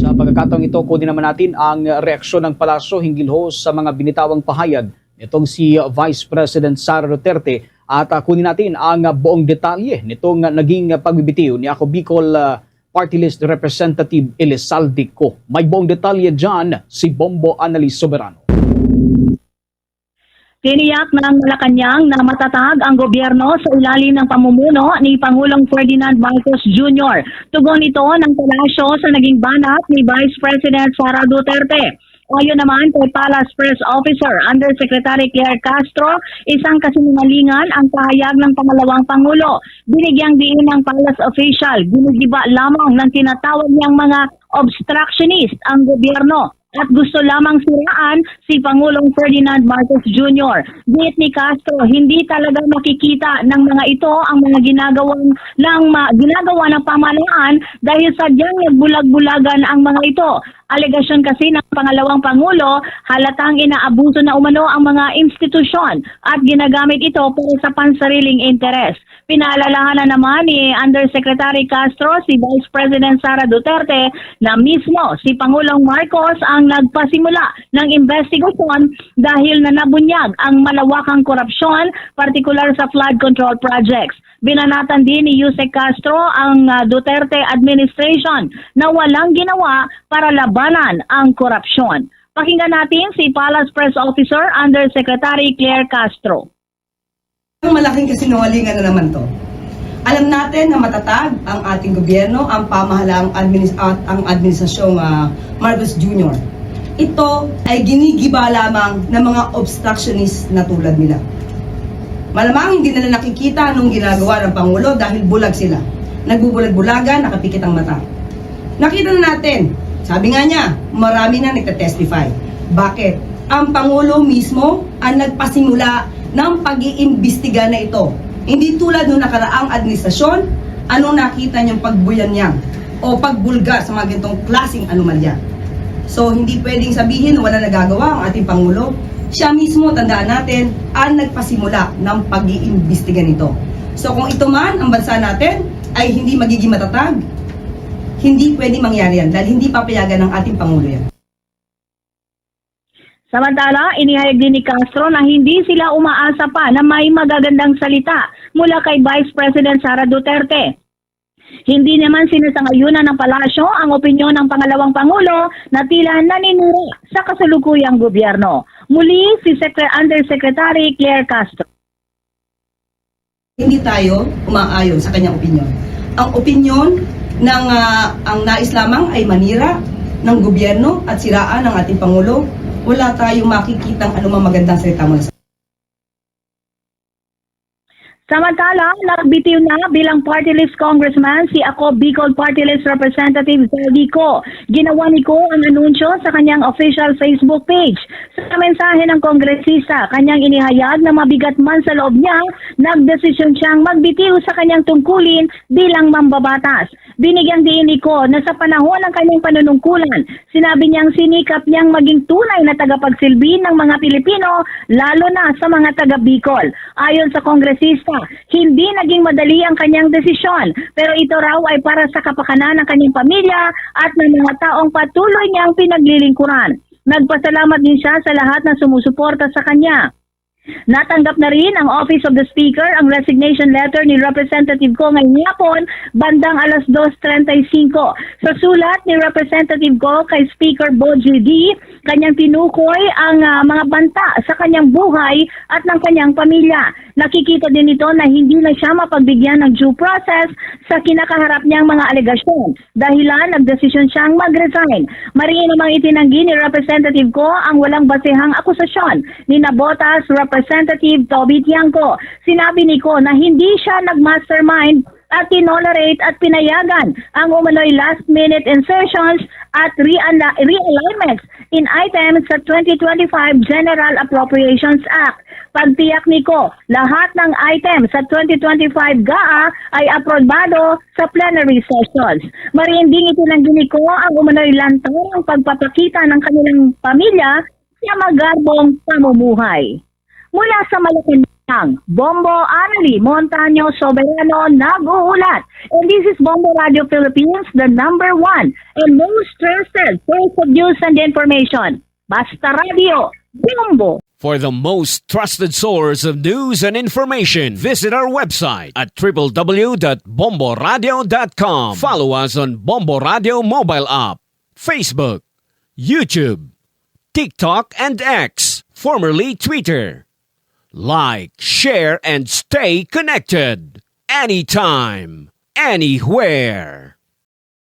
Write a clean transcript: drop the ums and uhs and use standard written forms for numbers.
Sa pagkakataong ito, kunin naman natin ang reaksyon ng palasyo hinggil ho sa mga binitawang pahayag nitong si Vice President Sara Duterte at kunin natin ang buong detalye nitong naging pagbibitiw ni Ako Bicol Party List Representative Elizalde Co. May buong detalye dyan si Bombo Annalise Soberano. Tiniyak ng Malacanang na matatag ang gobyerno sa ilalim ng pamumuno ni Pangulong Ferdinand Marcos Jr. Tugon ito ng palasyo sa naging banat ni Vice President Sara Duterte. Ayon naman kay Palace Press Officer Undersecretary Claire Castro, isang kasinungalingan ang pahayag ng pangalawang Pangulo. Binigyang diin ng Palace official, ginigiba lamang ng tinatawag niyang mga obstructionist ang gobyerno at gusto lamang siraan si Pangulong Ferdinand Marcos Jr. Diit ni Castro, hindi talaga makikita ng mga ito ang mga ginagawa ng pamahalaan dahil sadyang nagbulag-bulagan ang mga ito. Alegasyon kasi ng pangalawang Pangulo, halatang inaabuso na umano ang mga institusyon at ginagamit ito para sa pansariling interes. Pinaalalahanan naman ni Undersecretary Castro si Vice President Sara Duterte na mismo si Pangulong Marcos ang nagpasimula ng investigasyon dahil nanabunyag ang malawakang korupsyon, partikular sa flood control projects. Binanatan din ni Yusek Castro ang Duterte administration na walang ginawa para labanan ang korupsyon. Pakinggan natin si Palace Press Officer Undersecretary Claire Castro. Malaking kasinungalingan na naman to. Alam natin na matatag ang ating gobyerno, ang pamahalaang ang administrasyong Marcos Jr. Ito ay ginigiba lamang ng mga obstructionist na tulad nila. Malamang hindi nila nakikita anong ginagawa ng Pangulo dahil bulag sila. Nagbubulag-bulagan, nakapikit ang mata. Nakita na natin, sabi nga niya, marami na nagtatestify. Bakit? Ang Pangulo mismo ang nagpasimula ng pag-iimbestiga na ito. Hindi tulad ng nakaraang administrasyon, anong nakita niyang pagbuyanyang o pagbulgar sa mga ganitong klaseng anomalya. So, hindi pwedeng sabihin na wala nagagawa ang ating Pangulo. Siya mismo, tandaan natin, ang nagpasimula ng pag-iimbestiga nito. So, kung ito man, ang bansa natin ay hindi magiging matatag, hindi pwedeng mangyari yan dahil hindi papayagan ng ating Pangulo yan. Samantala, inihayag din ni Castro na hindi sila umaasa pa na may magagandang salita mula kay Vice President Sara Duterte. Hindi naman sinasangayunan ng palasyo ang opinyon ng pangalawang Pangulo na tila naninira sa kasalukuyang gobyerno. Muli si Undersecretary Claire Castro. Hindi tayo umaayon sa kanyang opinyon. Ang opinyon ng ang nais lamang ay manira ng gobyerno at siraan ng ating Pangulo. Wala tayong makikitang anumang magandang salita mula sa Samantala, nagbitiw na bilang party list congressman si Ako Bicol Party List Representative Elizalde Co. Ginawa ni Co ang anunsyo sa kanyang official Facebook page. Sa mensahe ng kongresista, kanyang inihayag na mabigat man sa loob niya, nagdesisyon siyang magbitiw sa kanyang tungkulin bilang mambabatas. Binigyan din ni Co na sa panahon ng kanyang panunungkulan, sinabi niyang sinikap niyang maging tunay na tagapagsilbi ng mga Pilipino, lalo na sa mga taga Bicol. Ayon sa kongresista, hindi naging madali ang kanyang desisyon, pero ito raw ay para sa kapakanan ng kanyang pamilya at ng mga taong patuloy niyang pinaglilingkuran. Nagpasalamat din siya sa lahat na sumusuporta sa kanya. Natanggap na rin ang Office of the Speaker ang resignation letter ni Representative Co ngayong hapon bandang alas 2:35. Sa sulat ni Representative Co kay Speaker Bogie D, kanyang tinukoy ang mga banta sa kanyang buhay at ng kanyang pamilya. Nakikita din ito na hindi na siya mapagbigyan ng due process sa kinakaharap niyang mga alegasyon. Dahilan, nagdesisyon siyang mag-resign. Mariin namang itinanggi ni Representative Co ang walang basehang akusasyon ni Nabotas Representative Toby Tiangco. Sinabi ni Co na hindi siya nag-mastermind at tinolerate at pinayagan ang umano'y last-minute insertions at realignments in items sa 2025 General Appropriations Act. Pagtiyak ni Co, lahat ng items sa 2025 GAA ay aprobado sa plenary sessions. Mariin ding itinanggi ni Co ang umano'y lantarang pagpapakita ng kanilang pamilya sa magarbong pamumuhay. Mula sa Malacanang, Ang Bombo Anali Montaño Soberano nag-uulat. And this is Bombo Radio Philippines, the number one and most trusted source of news and information. Basta Radio, Bombo. For the most trusted source of news and information, visit our website at www.bomboradio.com. Follow us on Bombo Radio mobile app, Facebook, YouTube, TikTok, and X, formerly Twitter. Like, share, and stay connected. Anytime, anywhere.